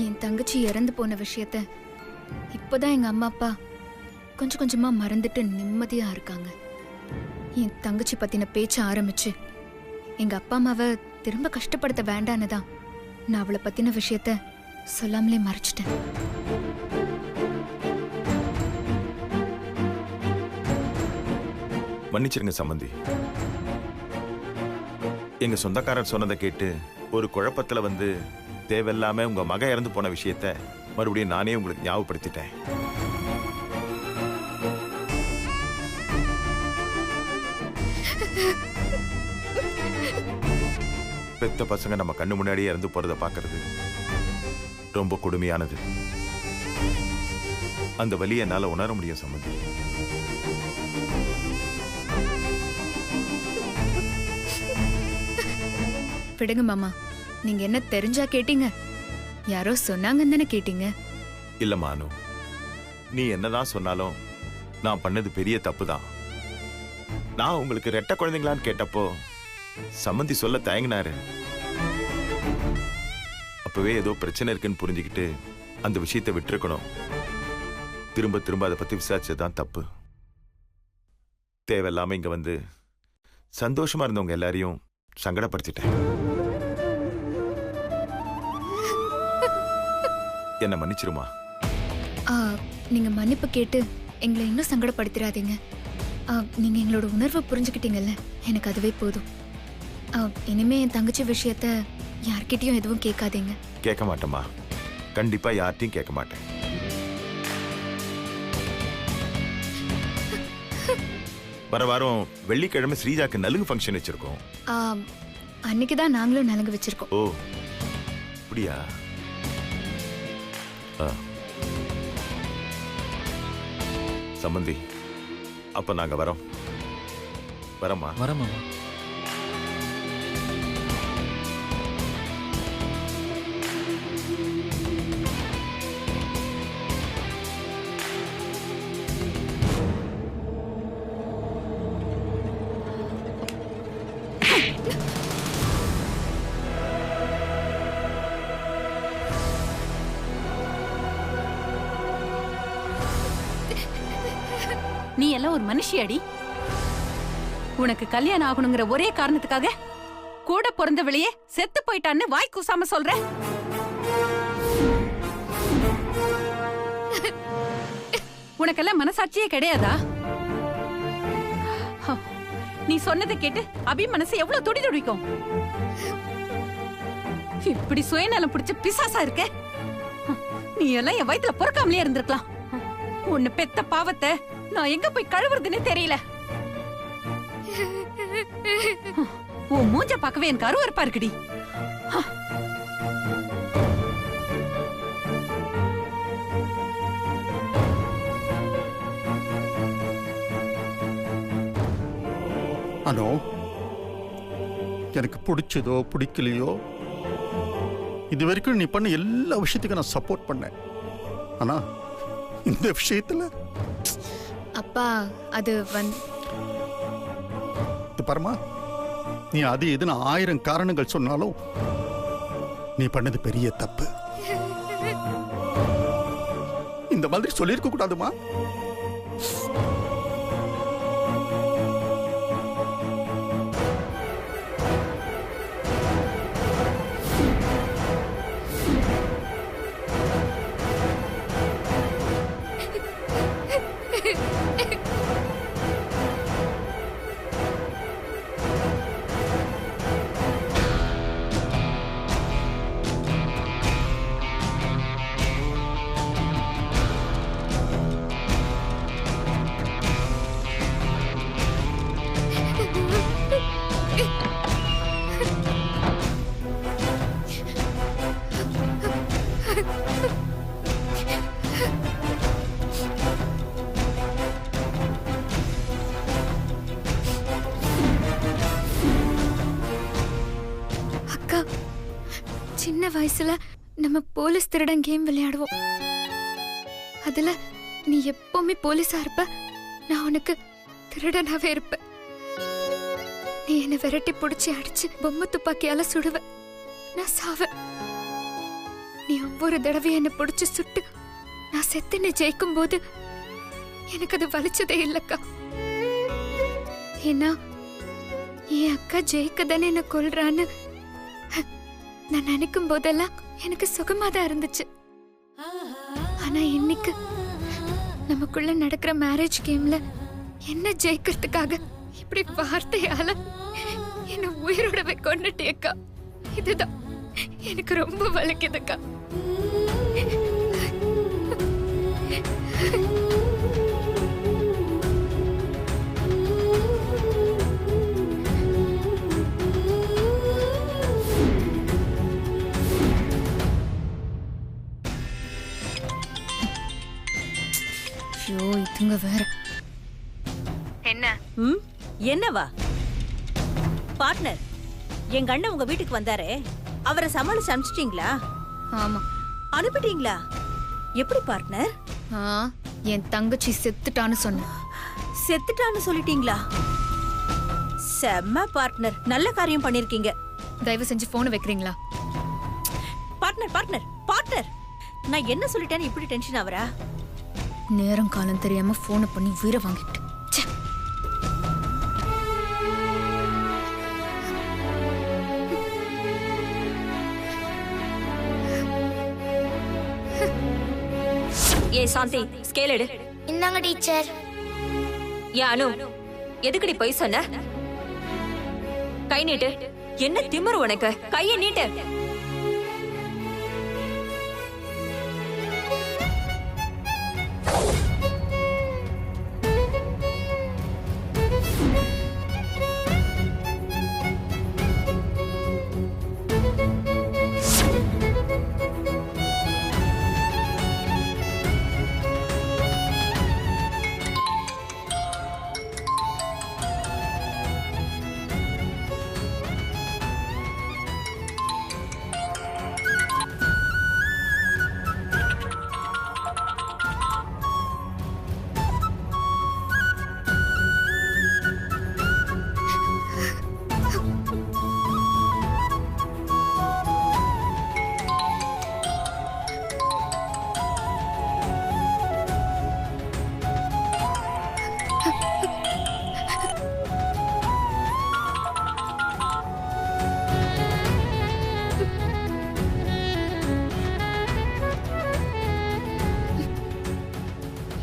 என் தங்கச்சி இறந்து போன விஷயத்த இப்போதான் எங்க அம்மா அப்பா கொஞ்சம் கொஞ்சமா மறந்துட்டு நிம்மதியா இருக்காங்க. என் தங்கச்சி பத்தின பேச்ச ஆரம்பிச்சு எங்க அப்பா அம்மாவை திரும்ப கஷ்டப்படுத்த வேண்டான்னுதான் நான் அவளை பத்தின விஷயத்த சொல்லாமலே மறைச்சிட்டேன். மன்னிச்சிருங்க சம்பந்தி. எங்க சொந்தக்காரர் சொன்னதை கேட்டு ஒரு குழப்பத்துல வந்து தேவையில்லாம உங்க மக இறந்து போன விஷயத்த மறுபடியும் நானே உங்களுக்கு ஞாபகப்படுத்திட்டேன். பெத்த பசங்க நம்ம கண்ணு முன்னாடியே இறந்து போறத பாக்குறது ரொம்ப கொடுமையானது. அந்த வலியை என்னால உணர முடியும் சம்பந்தி. விடுங்க மாமா. நீங்க என்ன தெரிஞ்சா கேட்டீங்க? யாரோ சொன்னாங்கன்னு தானே கேட்டீங்க? இல்ல மானு, நீ என்னதான் சொன்னாலும் நான் பண்ணது பெரிய தப்பு தான். நான் உங்களுக்கு ரெட்ட குழந்தைங்களான்னு கேட்டப்போ சம்மந்தி சொல்ல தயங்கினாரு. அப்பவே ஏதோ பிரச்சனை இருக்குன்னு புரிஞ்சுக்கிட்டு அந்த விஷயத்தை விட்டுருக்கணும். திரும்ப திரும்ப அதை பத்தி விசாரிச்சதுதான் தப்பு. தேவையில்லாம இங்க வந்து சந்தோஷமா இருந்தவங்க எல்லாரையும் சங்கடப்படுத்திட்டேன். என்ன மன்னிச்சிருமா? நீங்க மன்னிப்பு கேட்டு எங்களை இன்னும் சங்கடப்படுத்திடாதீங்க. நீங்க எங்களோட உணர்வை புரிஞ்சுக்கிட்டீங்கல்ல, எனக்கு அதுவே போதும். இனிமே என் தங்கச்சி விஷயத்த யார்கிட்டயும் எதுவும் கேட்காதீங்க. கேட்க மாட்டேமா, கண்டிப்பா யார்ட்டையும் கேட்க மாட்டேன். வர வாரம் வெள்ளிக்கிழமை ஸ்ரீஜாக்கு நலுங்கு ஃபங்க்ஷன் வச்சிருக்கோம். அன்னைக்குதான் நாங்களும் நலுங்கு வச்சிருக்கோம். ஓ அப்படியா? சம்பந்தி, அப்ப நாங்க வரோம். வரமா? வரமா? நீ எல்லாம் ஒரு மனுஷியாடி? உனக்கு கல்யாணம் ஆகணுங்கிற ஒரே காரணத்துக்காக கூட பிறந்தவளையே செத்து போயிட்டான்னு வாய் கூசாம சொல்ற? உனக்கெல்லாம் மனசாட்சியே கிடையாதா? நீ சொன்னதை கேட்டு அபி மனசு எவ்வளவு துடி துடிக்கும். இப்படி சுயநலம் பிடிச்ச பிசாசா இருக்க. நீ எல்லாம் என் வயித்துல பொறுக்காமலே இருந்திருக்கலாம். உன்னை பெத்த பாவத்தை நான் எங்க போய் கழுவுறதுன்னு தெரியல. உன் மூஞ்ச பார்க்கவே எனக்கு அருவருப்பா இருக்குடி. அனோ, எனக்கு பிடிச்சதோ பிடிக்கலையோ இது வரைக்கும் நீ பண்ண எல்லா விஷயத்துக்கும் நான் சப்போர்ட் பண்ணேன். ஆனா இந்த விஷயத்துல அப்பா அது பரமா, நீ அது எதுன்னு 1000 காரணங்கள் சொன்னாலும் நீ பண்ணது பெரிய தப்பு. இந்த மாதிரி சொல்லிருக்க கூடாதுமா. சின்ன வயசுல நம்ம போலீஸ் திருடன் கேம் விளையாடுவோம். அதுல நீ எப்பவுமே போலீஸா இருப்ப, நான் உனக்கு திருடனாவே இருப்ப. நீ என்ன விரட்டி பிடிச்சி அடிச்சு பொம்மை துப்பாக்கியால சுடுவ, நான் சாவ. நீ ஒவ்வொரு தடவையும் என்ன பிடிச்சு சுட்டு நான் செத்துன்னு ஜெயிக்கும் போது எனக்கு அது வலிச்சதே இல்லக்கா. ஏன்னா என் அக்கா ஜெயிக்கதானே என்ன கொல்றான்னு நான் நினைக்கும் போதெல்லாம் எனக்கு சுகமா தான் இருந்துச்சு. ஆனா இன்னைக்கு நமக்குள்ள நடக்கிற மேரேஜ் கேம்ல என்ன ஜெயிக்கிறதுக்காக இப்படி வார்த்தையால என்ன உயிரோடவே கொண்டுட்டேக்கா. இதுதான் எனக்கு ரொம்ப வலிக்குதுக்கா. ஐயோ இதுங்க வேற. என்ன என்னவா பார்ட்னர்? எங்க அண்ணன் உங்க வீட்டுக்கு வந்தாரே, அவரை சமாளிச்சு அனுப்பிச்சிட்டீங்களா? ஆமா அனுப்பிட்டீங்களா? எப்படி பார்ட்னர்? என் தங்கச்சி செத்துட்டான்னு சொன்னேன். செத்துட்டான்னு சொல்லிட்டீங்களா? செம்ம பார்ட்னர், நல்ல காரியம் பண்ணிருக்கீங்க. தயவு செஞ்சு போன் வைக்கிறீங்களா? பார்ட்னர் பார்ட்னர் பார்ட்னர், நான் என்ன சொல்லிட்டேன்னு இப்படி டென்ஷன் ஆவரா? நேரம் காலம் தெரியாம போனை பண்ணி உயிரை வாங்கிட்டு. ஏ சாந்தி, ஸ்கேல் எடு. இந்தாங்க டீச்சர். ஏ அனு, எதுக்குடி போய் சொன்ன? கை நீட்டு. என்ன திமிரு உனக்கு? கையை நீட்டு.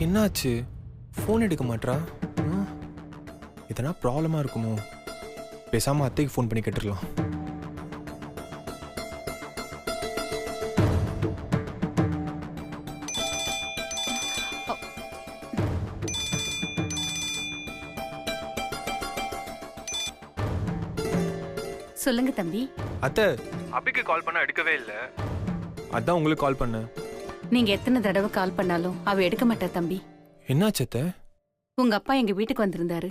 என்னாச்சு? ஃபோன் எடுக்க மாட்றா? எதனா ப்ராப்ளமா இருக்குமோ? பேசாம அத்தைக்கு ஃபோன் பண்ணி கேட்டுடலாம். சொல்லுங்க தம்பி. அத்தை, அபிக்கு கால் பண்ண எடுக்கவே இல்லை. அதான் உங்களுக்கு கால் பண்ணேன். நீங்க எத்தனை தடவை கால் பண்ணாலும் அவ எடுக்க மாட்டா தம்பி. என்னாச்சு அத்தை? உங்க அப்பா எங்க வீட்டுக்கு வந்திருந்தாரு.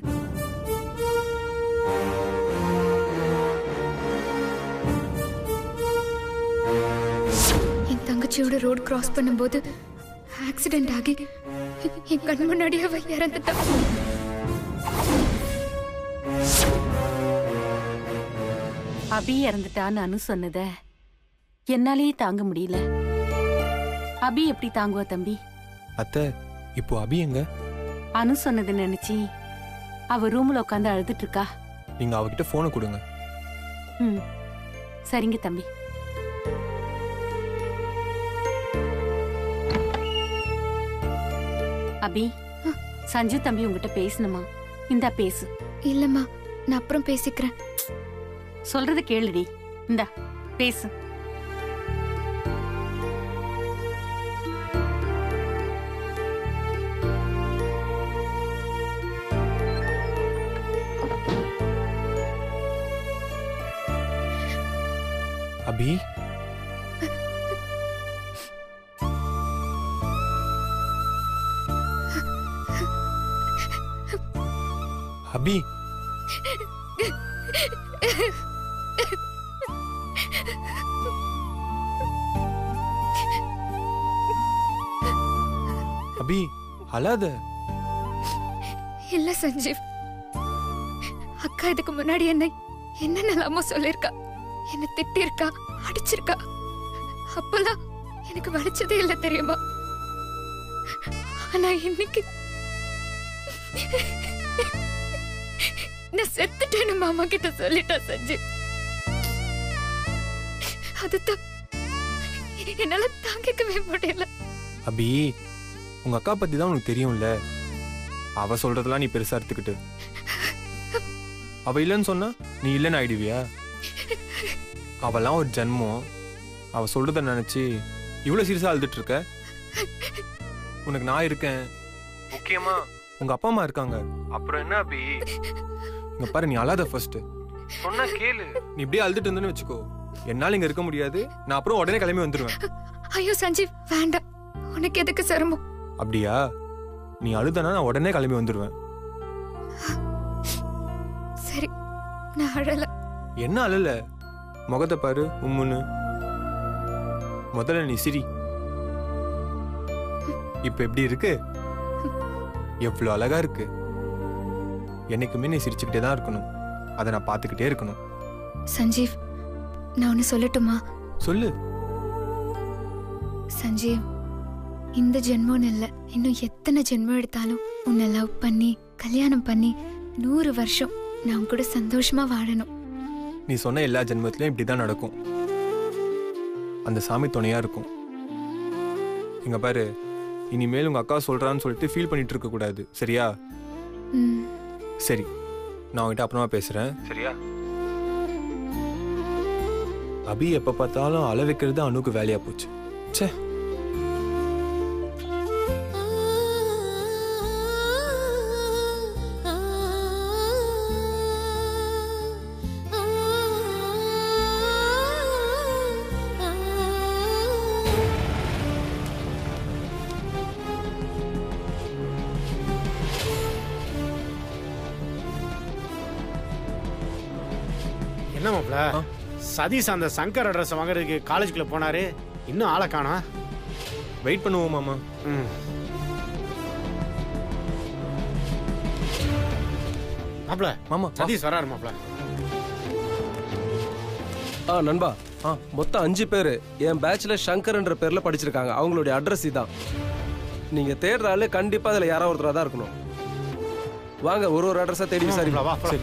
என் தங்கச்சியோட ரோடு கிராஸ் பண்ணும்போது ஆக்சிடென்ட் ஆகி என் கண் முன்னாடி அவ இறந்துட்டா. அபி இறந்துட்டான்னு அனு சொன்னத என்னாலேயே தாங்க முடியல. அபி எப்படி தாங்குவா தம்பி? அத்தை, இப்போ அபி எங்க? அனு சொன்னதை நினைச்சு அவ ரூம்ல உட்காந்து அழுதுட்டு இருக்கா. நீங்க அவகிட்ட போனை கொடுங்க. சரிங்க தம்பி. அபி, சஞ்சு தம்பி உங்ககிட்ட பேசணுமா? இந்தா பேசு. இல்லம்மா, நான் அப்புறம் பேசிக்கிறேன். சொல்றத கேளுடி. இந்தா பேசு. அபி, அபி, அபி அழாத. இல்ல சஞ்சீவ், அக்கா இதுக்கு முன்னாடி என்னென்னலாமோ சொல்லிருக்கா. என்ன திட்டிருக்கா, அடிச்சிருக்கா. அப்பெல்லாம் எனக்கு வலிச்சதே இல்ல தெரியுமா? ஆனா இன்னைக்கு நான் செத்துட்டேன்னு மாமா கிட்ட சொல்லிட்டா சஞ்சீவ். அதுதான் என்னால தாங்கிக்கவே முடியல. அபி, உங்க அக்கா பத்தி தான் உனக்கு தெரியும்ல. அவ சொல்றதெல்லாம் நீ பெருசா எடுத்துக்கிட்டு அவ இல்லைன்னு சொன்னா நீ இல்லைன்னு ஆயிடுவியா? அவெல்லாம் ஒரு ஜென்மம். அவ சொல்றத நினைச்சு இவ்வளவு சீரியஸா அழுதுட்டு இருக்க? உனக்கு நான் இருக்கேன், முக்கியமா உங்க அப்பா அம்மா இருக்காங்க. அப்புறம் என்ன அபி? இங்க பாரு, நீ அழாத. ஃபர்ஸ்ட் சொன்னா கேளு. நீ இப்படியே அழுதுட்டு இருந்தேன்னு வச்சுக்கோ, என்னால இங்க இருக்க முடியாது. நான் அப்புறம் உடனே கிளம்பி வந்துருவேன். ஐயோ சஞ்சீவ் வேண்டாம், உனக்கு எதுக்கு சிரமம்? அப்படியா? நீ அழுதனா நான் உடனே கிளம்பி வந்துருவேன். சரி, நான் அழல. என்ன அழல? முகத்தை பாரு, உம்முன்னு. முதல்ல நீ சிரி. இப்ப எப்படி இருக்கு? எவ்வளவு அழகா இருக்கு. என்னைக்குமே நீ சிரிச்சுக்கிட்டே தான் இருக்கணும். அதை நான் பார்த்துக்கிட்டே இருக்கணும். சஞ்சீவ், நான் ஒன்னு சொல்லட்டுமா? சொல்லு. சஞ்சீவ், இந்த ஜென்மம் இல்ல, இன்னும் எத்தனை ஜென்மம் எடுத்தாலும் உன்னை லவ் பண்ணி கல்யாணம் பண்ணி 100 வருஷம் நான் உன் கூட சந்தோஷமா வாழணும். நீ சொன்ன எல்லா ஜென்மத்திலயும் இப்படிதான் நடக்கும். அந்த சாமி துணையா இருக்கும். இங்க பாரு, இனிமேல் உங்க அக்கா சொல்றான்னு சொல்லிட்டு ஃபீல் பண்ணிட்டு இருக்க கூடாது, சரியா? சரி, நான் உங்ககிட்ட அப்புறமா பேசுறேன், சரியா? அபி எப்ப பார்த்தாலும் அழ வைக்கிறது அனுக்கு வேலையா போச்சு. ச்சே. என்ன மாப்ள, சதீஷ் அந்த சங்கர் அட்ரஸ் வாங்குறதுக்கு காலேஜுக்குள்ள போனாரு, இன்னும் ஆளை காணோம். வெயிட் பண்ணுவோம் மாமா. மாப்ள, மாமா சதீஷ் வராரு மாப்ள. நண்பா, மொத்தம் 5 பேர் என் பேட்ச்ல சங்கர்ன்ற பேர்ல படிச்சிருக்காங்க. அவங்களுடைய அட்ரஸ் இதான். நீங்க தேடுற ஆளு கண்டிப்பா அதுல யாரோ ஒருத்தரா தான் இருக்கணும். வாங்க, ஒரு அட்ரஸா தேடி விசாரிக்கலாம். சரி.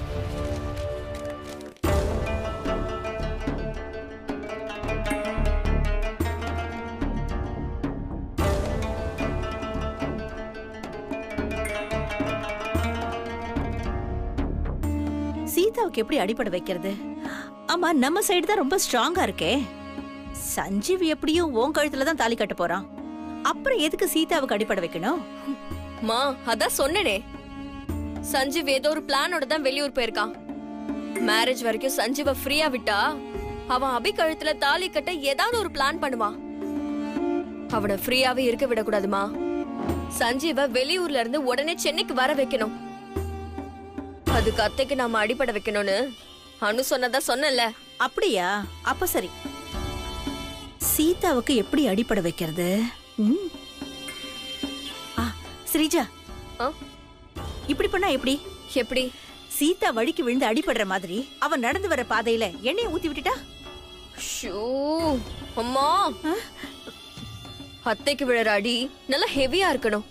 சீதாவுக்கு எப்படி அடிப்படை வைக்கிறது? ஆமா, நம்ம சைடு தான் ரொம்ப ஸ்ட்ராங்கா இருக்கே. சஞ்சீவ் எப்படியும் உன் கழுத்துல தான் தாலி கட்ட போறான். அப்புறம் எதுக்கு சீதாவுக்கு அடிப்படை வைக்கணும்? மா, அதான் சொன்னனே, சஞ்சீவ் ஏதோ ஒரு பிளானோட தான் வெளியூர் போயிருக்கான். மேரேஜ் வரைக்கும் சஞ்சீவ ஃப்ரீயா விட்டா அவன் அபி கழுத்துல தாலி கட்ட ஏதாவது ஒரு பிளான் பண்ணுவான். அவனை ஃப்ரீயாவே இருக்க விடக்கூடாதுமா. சஞ்சீவ வெளியூர்ல இருந்து உடனே சென்னைக்கு வர வைக்கணும். அதுக்கு அத்தைக்கு நாம அடிப்படை வைக்கணும்னு அனு சொன்னதா சொன்னல. அப்படியா? அப்ப சரி, சீதாவுக்கு எப்படி அடிப்படை வைக்கிறது? ஸ்ரீஜா, இப்படி பண்ணா எப்படி? எப்படி? சீதா வழிக்கு விழுந்து அடிபடுற மாதிரி அவன் நடந்து வர பாதையில எண்ணெயை ஊத்தி விட்டுட்டா? அம்மா, அத்தைக்கு விழற அடி நல்லா ஹெவியா இருக்கணும்.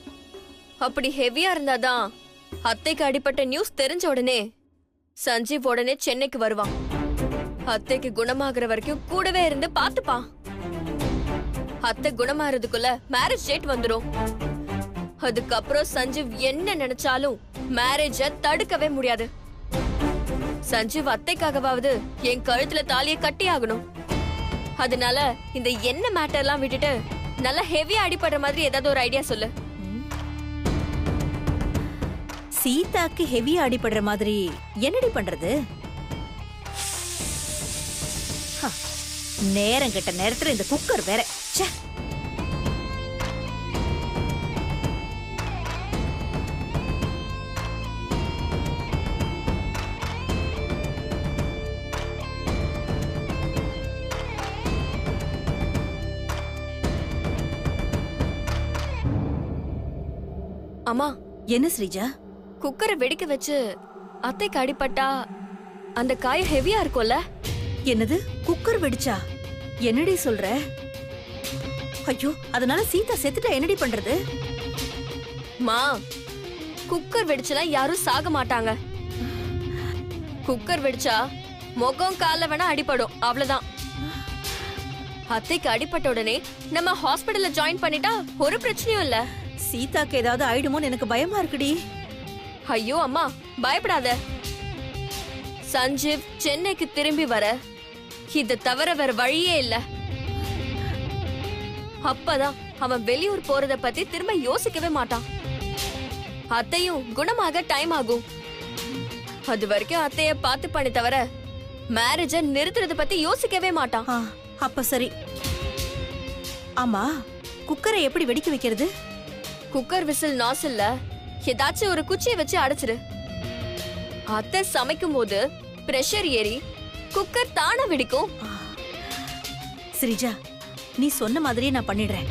அப்படி ஹெவியா இருந்தாதான் அத்தைக்கு அடிப்பட்ட நியூஸ் தெரிஞ்ச உடனே சஞ்சீவ் உடனே சென்னைக்கு வருவான். அத்தைக்கு குணமாகற வரைக்கும் கூடவே இருந்து பாத்துப்பான். அத்தை குணமாறதுக்குள்ள மேரேஜ் டேட் வந்துடும். அதுக்கப்புறம் சஞ்சீவ் என்ன நினைச்சாலும் மேரேஜ தடுக்கவே முடியாது. சஞ்சீவ் அத்தைக்காகவாவது என் கழுத்துல தாலியை கட்டி ஆகணும். அதனால இந்த என்ன மேட்டர்லாம் விட்டுட்டு நல்லா ஹெவியா அடிபடுற மாதிரி ஏதாவது ஒரு ஐடியா சொல்லு. சீதாக்கு ஹெவியா அடிபடுற மாதிரி என்னடி பண்றது? நேரம் கெட்ட நேரத்துல இந்த குக்கர் வேற. அம்மா, என்ன ஸ்ரீஜா? குக்கரை வெடிக்க வச்சு அத்தைக்கு அடிபட்டா அந்த காய ஹெவியா இருக்கும்ல? என்னது, குக்கர் வெடிச்சா? என்னடி சொல்ற? ஐயோ, அதனால சீதா செத்துட்டா என்னடி பண்றது? மா, குக்கர் வெடிச்சலாம் யாரும் சாக மாட்டாங்க. குக்கர் வெடிச்சா முகம் கால்ல வேணா அடிபடும், அவ்வளவுதான். அத்தைக்கு அடிபட்ட உடனே நம்ம ஹாஸ்பிடல்ல ஜாயின் பண்ணிட்டா ஒரு பிரச்சனையும் இல்ல. சீதாக்கு ஏதாவது ஆயிடுமோன்னு எனக்கு பயமா இருக்குடி. ஐயோ அம்மா, பயப்படாத. சஞ்சீவ் சென்னைக்கு திரும்பி வர இத தவிர வேற வழியே இல்ல. அப்பதான் அவன் வெளியூர் போறத பத்தி திரும்ப யோசிக்கவே மாட்டான். அத்தையும் குணமாக டைம் ஆகும். அது வரைக்கும் அத்தைய பார்த்து பண்ணி தவிர மேரேஜ நிறுத்துறத பத்தி யோசிக்கவே மாட்டான். அப்ப சரி. ஆமா, குக்கரை எப்படி வெடிக்க வைக்கிறது? குக்கர் விசில் நாசில்ல ஏதாச்சும் ஒரு குச்சியை வச்சு அடைச்சிரு. அத்தை சமைக்கும் போது பிரஷர் ஏறி குக்கர் தானா வெடிக்கும். ஸ்ரீஜா, நீ சொன்ன மாதிரியே நான் பண்ணிடுறேன்.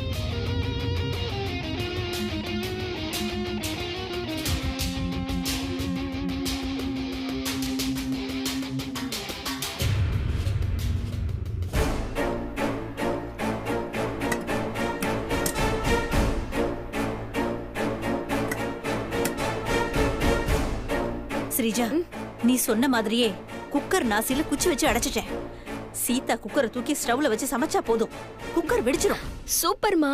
ஸ்ரீஜா, நீ சொன்ன மாதிரியே குக்கர் நாசில குச்சி வச்சு அடைச்சிட்டேன். சீதா குக்கரை தூக்கி ஸ்டவ்ல வச்சு சமைச்சா போதும், குக்கர் வெடிச்சிடும். சூப்பர்மா.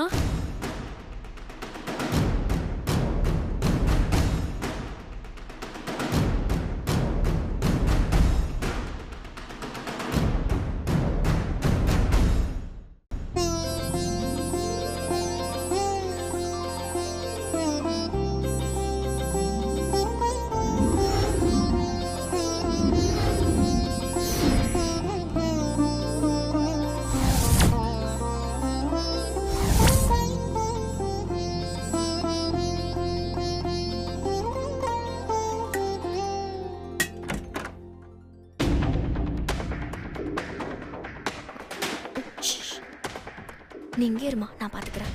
நீ இங்கே இருமா, நான் பாத்துக்கிறேன்.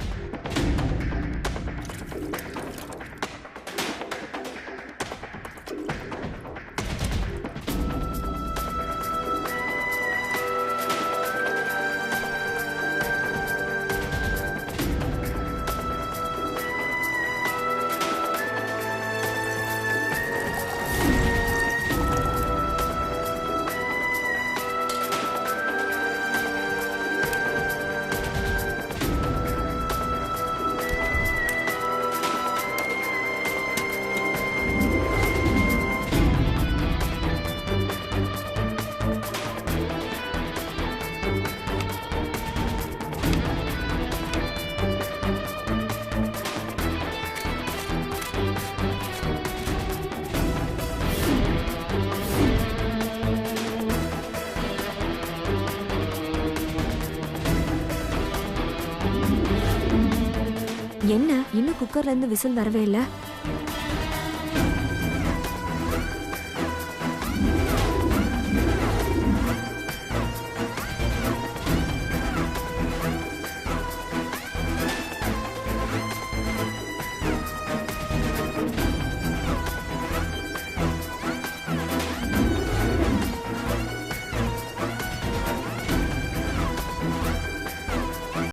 என்ன இன்னும் குக்கர்ல இருந்து விசில் வரவே இல்ல?